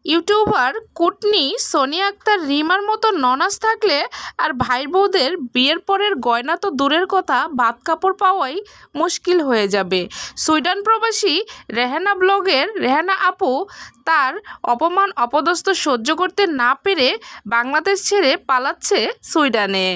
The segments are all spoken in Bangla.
ইউটিউবার কুটনি সোনিয়া আক্তার রিমার মতো ননাস থাকলে আর ভাই বউদের বিয়ের পরের গয়না তো দূরের কথা, ভাত কাপড় পাওয়াই মুশকিল হয়ে যাবে। সুইডেন প্রবাসী রেহানা ব্লগের রেহানা আপু তার অপমান অপদস্থ সহ্য করতে না পেরে বাংলাদেশ ছেড়ে পালাচ্ছে সুইডেনে।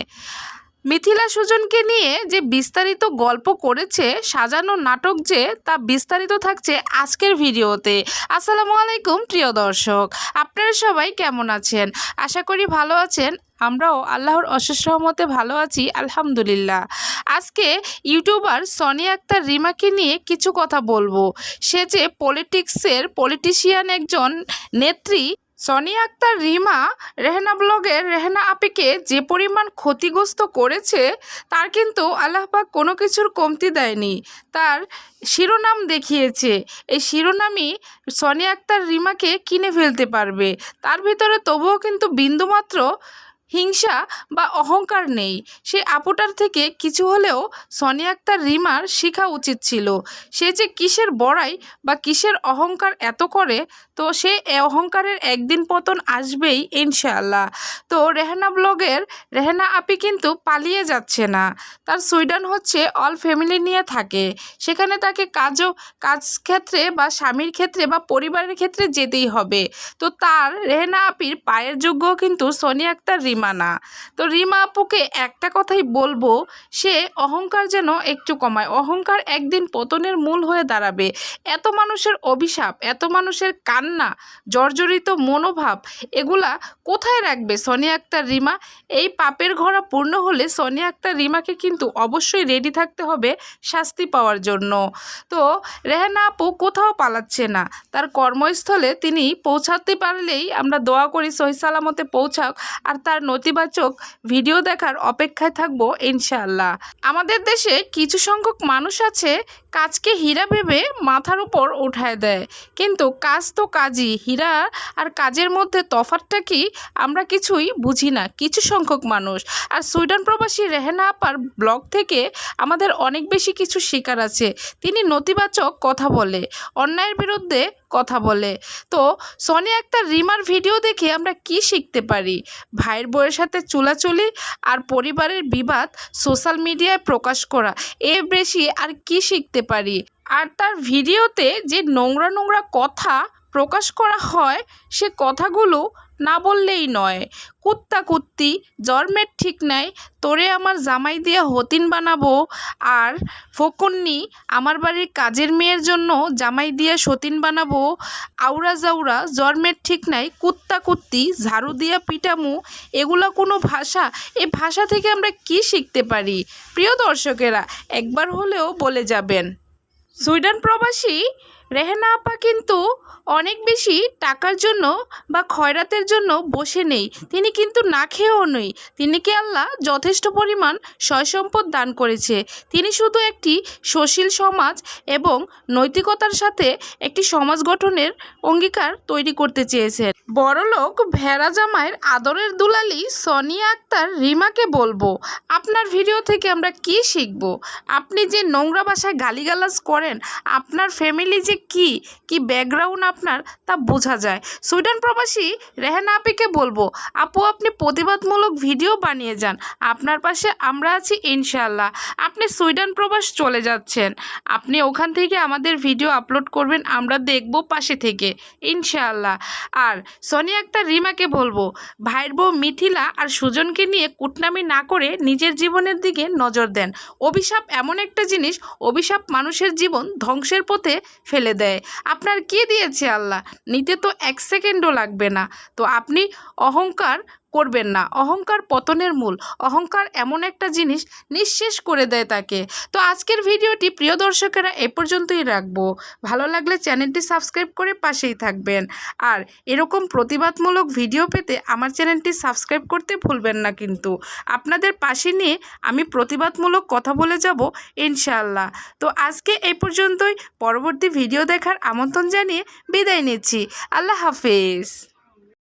মিথিলা সুজনকে নিয়ে যে বিস্তারিত গল্প করেছে, সাজানো নাটক যে, তা বিস্তারিত থাকছে আজকের ভিডিওতে। আসসালামু আলাইকুম প্রিয় দর্শক, আপনারা সবাই কেমন আছেন? আশা করি ভালো আছেন। আমরাও আল্লাহর অশেষ রহমতে ভালো আছি, আলহামদুলিল্লাহ। আজকে ইউটিউবার সোনিয়া আক্তার রিমাকে নিয়ে কিছু কথা বলবো। সে যে পলিটিশিয়ান একজন নেত্রী। সোনিয়া আক্তার রিমা রেহানা ব্লগের রেহানা আপিকে যে পরিমাণ ক্ষতিগ্রস্ত করেছে, তার কিন্তু আল্লাহ পাক কোনো কিছুর কমতি দেয়নি। তার শিরোনাম দেখিয়েছে, এই শিরোনামই সোনিয়া আক্তার রিমাকে কিনে ফেলতে পারবে। তার ভিতরে তবুও কিন্তু বিন্দুমাত্র হিংসা বা অহংকার নেই। সে আপুটার থেকে কিছু হলেও সোনিয়া আক্তার রিমার শেখা উচিত ছিল। সে যে কিসের বড়াই বা কিসের অহংকার এত করে, তো সে অহংকারের একদিন পতন আসবেই ইনশাআল্লাহ। তো রেহানা ব্লগের রেহানা আপি কিন্তু পালিয়ে যাচ্ছে না। তার সুইডেন হচ্ছে অল ফ্যামিলি নিয়ে থাকে। সেখানে তাকে কাজ ক্ষেত্রে বা স্বামীর ক্ষেত্রে বা পরিবারের ক্ষেত্রে যেতেই হবে। তো তার রেহানা আপির পায়ের যোগ্য কিন্তু সোনিয়া আক্তার রিমা না। তো রিমা আপুকে একটা কথাই বলবো, সে অহংকার যেন একটু কমায়। অহংকার একদিন পতনের মূল হয়ে দাঁড়াবে। এত মানুষের অভিশাপ, এত মানুষের কান্না, জর্জরিত মনোভাব, এগুলা কোথায় রাখবে সোনিয়া আক্তার রিমা? এই পাপের ঘোড়া পূর্ণ হলে সোনিয়া আক্তার রিমাকে কিন্তু অবশ্যই রেডি থাকতে হবে শাস্তি পাওয়ার জন্য। তো রেহানা আপু কোথাও পালাচ্ছে না। তার কর্মস্থলে তিনি পৌঁছাতে পারলেই আমরা দোয়া করি সহি সালামতে পৌঁছাক, আর তার নেতিবাচক ভিডিও দেখার অপেক্ষায় থাকবো ইনশাআল্লাহ। আমাদের দেশে কিছু সংখ্যক মানুষ আছে, কাজকে হীরা ভেবে মাথার উপর উঠায় দেয়, কিন্তু কাজ তো কাজই। হীরা আর কাজের মধ্যে তফাৎটা কি আমরা কিছুই বুঝি না কিছু সংখ্যক মানুষ। আর সুইডেন প্রবাসী রেহানা আপার ব্লগ থেকে আমাদের অনেক বেশি কিছু শেখার আছে। তিনি নেতিবাচক কথা বলে, অন্যায়ের বিরুদ্ধে কথা বলে। তো সোনিয়া আক্তার রিমার ভিডিও দেখে আমরা কি শিখতে পারি? ভাইয়ের বউয়ের সাথে চুলাচুলি আর পরিবারের বিবাদ সোশ্যাল মিডিয়ায় প্রকাশ করা, এর বেশি আর কি শিখতে পারি? আর তার ভিডিওতে যে নোংরা নোংরা কথা প্রকাশ করা হয়, সে কথাগুলো না বললেই নয়। কুত্তা কুত্তি, জন্মের ঠিক নাই, তোরে আমার জামাই দিয়ে হতিন বানাবো, আর ফকুন্নি আমার বাড়ির কাজের মেয়ের জন্য জামাই দিয়ে সতীন বানাবো, আউরা জাউরা, জন্মের ঠিক নাই, কুত্তা কুত্তি, ঝাড়ু দিয়া পিটামু, এগুলো কোনো ভাষা? এই ভাষা থেকে আমরা কি শিখতে পারি? প্রিয় দর্শকেরা, একবার হলেও বলে যাবেন। সুইডেন প্রবাসী রেহানা আপা কিন্তু অনেক বেশি টাকার জন্য বা খয়রাতের জন্য বসে নেই। তিনি কিন্তু না খেয়েও নেই। তিনিকে আল্লাহ যথেষ্ট পরিমাণ সয় সম্পদ দান করেছে। তিনি শুধু একটি সুশীল সমাজ এবং নৈতিকতার সাথে একটি সমাজ গঠনের অঙ্গীকার তৈরি করতে চেয়েছেন। বড়লোক ভেড়া জামাইয়ের আদরের দুলালি সোনিয়া আক্তার রিমাকে বলবো, আপনার ভিডিও থেকে আমরা কি শিখব? আপনি যে নোংরা ভাষায় গালিগালাজ করেন, আপনার ফ্যামিলি যে কি ব্যাকগ্রাউন্ড আপনার, তা বোঝা যায়। সুইডেন প্রবাসী রেহানা আপিকে বলবো, আপু আপনি প্রতিবাদমূলক ভিডিও বানিয়ে যান, আপনার পাশে আমরা আছি ইনশাআল্লাহ। আপনি সুইডেন প্রবাস চলে যাচ্ছেন, আপনি ওখান থেকে আমাদের ভিডিও আপলোড করবেন, আমরা দেখব পাশে থেকে ইনশাআল্লাহ। আর সোনিয়া আক্তার রিমাকে বলবো, ভাইয়ের বউ মিথিলা আর সুজনকে নিয়ে কুটনামি না করে নিজের জীবনের দিকে নজর দেন। অভিশাপ এমন একটা জিনিস, অভিশাপ মানুষের জীবন ধ্বংসের পথে ফেলে দেয়। আপনার কি দিয়েছে আল্লাহ, নিতে তো এক সেকেন্ডও লাগবে না। তো আপনি অহংকার করবেন না। অহংকার পতনের মূল। অহংকার এমন একটা জিনিস, নিঃশেষ করে দেয় তাকে। তো আজকের ভিডিওটি প্রিয় দর্শকেরা এ পর্যন্তই রাখবো। ভালো লাগলে চ্যানেলটি সাবস্ক্রাইব করে পাশেই থাকবেন। আর এরকম প্রতিবাদমূলক ভিডিও পেতে আমার চ্যানেলটি সাবস্ক্রাইব করতে ভুলবেন না। কিন্তু আপনাদের পাশে নিয়ে আমি প্রতিবাদমূলক কথা বলে যাব ইনশাআল্লাহ। তো আজকে এই পর্যন্তই। পরবর্তী ভিডিও দেখার আমন্ত্রণ জানিয়ে বিদায় নিচ্ছি। আল্লাহ হাফেজ।